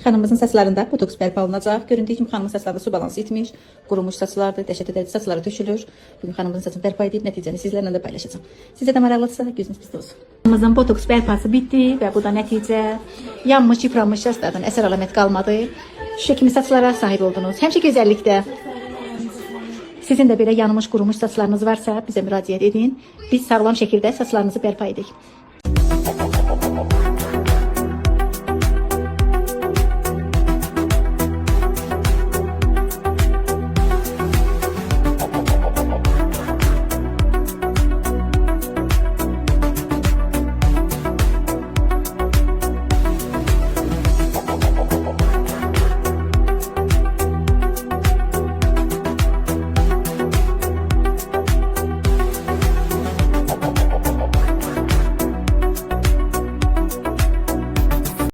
Xanımımızın saçlarında botoks bərpa olunacaq. Göründüyü kimi xanımın saçlarında su balansı itmiş, qurumuş saçlardır, dəhşət edici saçları tökülür. Bugün xanımımızın saçını bərpa edib nəticəni sizlərlə də paylaşacağım. Sizə də maraqlıdırsa gözünüz bizdə olsun. Xanımımızın botoks bərpası bitdi və bu da nəticə. Yanmış, yıpranmış saçlardan əsər əlamət qalmadı. Şüşə kimi saçlara sahib oldunuz. Həmişə gözəllikdə. Sizin də belə yanmış, qurumuş saçlarınız varsa bizə müraciət edin. Biz sağlam şəkildə saçlarınızı bərpa edirik.